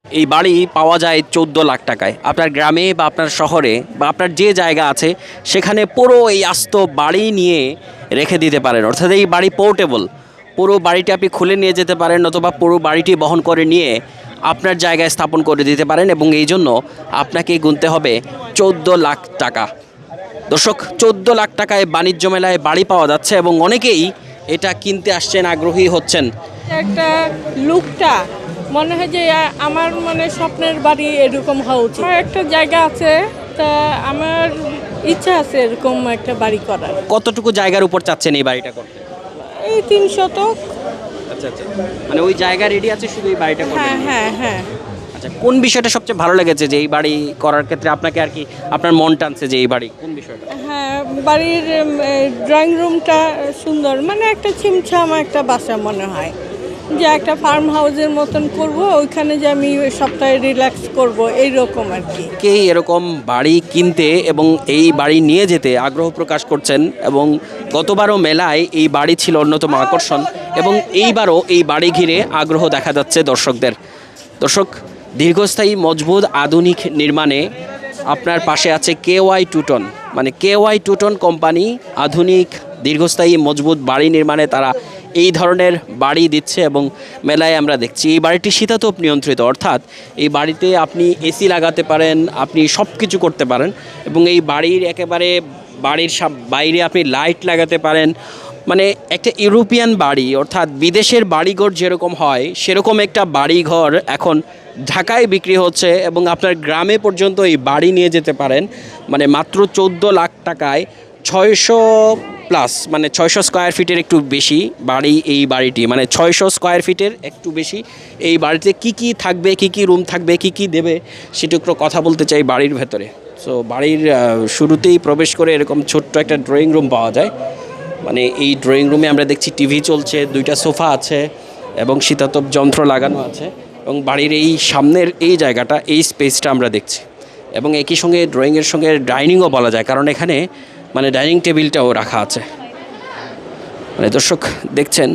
এই বাড়ি পাওয়া যায় 14 লাখ টাকায়। আপনার গ্রামে বা আপনার শহরে বা আপনার যে জায়গা আছে সেখানে পুরো এই আস্ত বাড়ি নিয়ে রেখে দিতে পারেন, অর্থাৎ এই বাড়ি পোর্টেবল। পুরো বাড়িটি আপনি খুলে নিয়ে যেতে পারেন অথবা পুরো বাড়িটি বহন করে নিয়ে আপনার জায়গায় স্থাপন করে দিতে পারেন, এবং এই জন্য আপনাকে গুনতে হবে 14 লাখ টাকা। দর্শক, 14 লাখ টাকায় বাণিজ্য মেলায় বাড়ি পাওয়া যাচ্ছে এবং অনেকেই এটা কিনতে আসছেন, আগ্রহী হচ্ছেন। একটা লুকটা মনে হয় যে আমার মানে স্বপ্নের বাড়ি এরকম হওয়া উচিত। আমার একটা জায়গা আছে, তা আমার ইচ্ছা আছে এরকম একটা বাড়ি করার। কতটুকু জায়গার উপর চাচ্ছেন এই বাড়িটা করতে? এই 3 শতক। আচ্ছা আচ্ছা, মানে ওই জায়গা রেডি আছে, শুধু এই বাড়িটা করবেন? হ্যাঁ হ্যাঁ হ্যাঁ। আচ্ছা, কোন বিষয়টা সবচেয়ে ভালো লেগেছে যে এই বাড়ি করার ক্ষেত্রে আপনাকে আর কি আপনার মন টানছে যে এই বাড়ি কোন বিষয়টা? হ্যাঁ, বাড়ির ড্রয়িং রুমটা সুন্দর, মানে একটা ছিমছাম একটা বাসা মনে হয় যে একটা ফার্ম হাউসের মতন করব, ওইখানে যে আমি সপ্তাহে রিল্যাক্স করব এইরকম আর কি। কে এরকম বাড়ি কিনতে এবং এই বাড়ি নিয়ে যেতে আগ্রহ প্রকাশ করছেন, এবং গতবারও মেলায় এই বাড়ি ছিল অন্যতম আকর্ষণ, এবং এইবারও এই বাড়ি ঘিরে আগ্রহ দেখা যাচ্ছে দর্শকদের। দর্শক, দীর্ঘস্থায়ী মজবুত আধুনিক নির্মাণে আপনার পাশে আছে KY টুটন, মানে KY টুটন কোম্পানি আধুনিক দীর্ঘস্থায়ী মজবুত বাড়ি নির্মাণে তারা এই ধরনের বাড়ি দিচ্ছে, এবং মেলায় আমরা দেখছি এই বাড়িটি শীতাতপ নিয়ন্ত্রিত, অর্থাৎ এই বাড়িতে আপনি এসি লাগাতে পারেন, আপনি সব কিছু করতে পারেন, এবং এই বাড়ির একেবারে বাড়ির বাইরে আপনি লাইট লাগাতে পারেন। মানে একটা ইউরোপিয়ান বাড়ি, অর্থাৎ বিদেশের বাড়িঘর যেরকম হয় সেরকম একটা বাড়িঘর এখন ঢাকায় বিক্রি হচ্ছে, এবং আপনার গ্রামে পর্যন্ত এই বাড়ি নিয়ে যেতে পারেন। মানে মাত্র 14 লাখ টাকায় 600 প্লাস, মানে 600 স্কোয়ার ফিটের একটু বেশি বাড়ি এই বাড়িটি, মানে 600 স্কোয়ার ফিটের একটু বেশি। এই বাড়িতে কি কি থাকবে, কি কি রুম থাকবে, কি কি দেবে সেটা একটু কথা বলতে চাই বাড়ির ভেতরে। সো বাড়ির শুরুতেই প্রবেশ করে এরকম ছোট্ট একটা ড্রয়িং রুম পাওয়া যায়। মানে এই ড্রয়িং রুমে আমরা দেখছি টিভি চলছে, 2টা সোফা আছে এবং শীতাতপ যন্ত্র লাগানো আছে, এবং বাড়ির এই সামনের এই জায়গাটা, এই স্পেসটা আমরা দেখছি, এবং একই সঙ্গে ড্রয়িংয়ের সঙ্গে ডাইনিংও বলা যায়, কারণ এখানে মানে ডাইনিং টেবিলটাও রাখা আছে। মানে দর্শক দেখছেন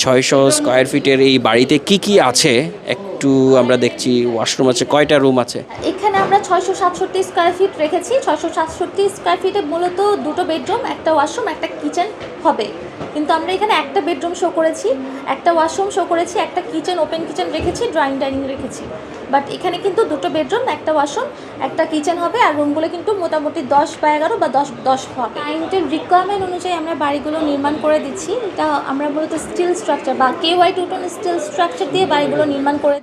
600 স্কোয়ার ফিটের এই বাড়িতে কি কি আছে একটু আমরা দেখছি। ওয়াশরুম আছে, কয়টা রুম আছে? এখানে আমরা 667 স্কোয়ার ফিট রেখেছি। 667 স্কোয়ার ফিটে মূলত 2টো বেডরুম, একটা ওয়াশরুম, একটা কিচেন হবে, কিন্তু আমরা এখানে একটা বেডরুম শো করেছি, একটা ওয়াশরুম শো করেছি, একটা কিচেন, ওপেন কিচেন রেখেছি, ড্রয়িং ডাইনিং রেখেছি। বাট এখানে কিন্তু 2টো বেডরুম, একটা ওয়াশরুম, একটা কিচেন হবে, আর রুমগুলো কিন্তু মোটামুটি 10/11 বা 10 হবে। ক্লায়েন্টের রিকোয়ারমেন্ট অনুযায়ী আমরা বাড়িগুলো নির্মাণ করে দিচ্ছি। এটা আমরা মূলত স্টিল স্ট্রাকচার বা KY টুটন স্টিল স্ট্রাকচার দিয়ে বাড়িগুলো নির্মাণ করে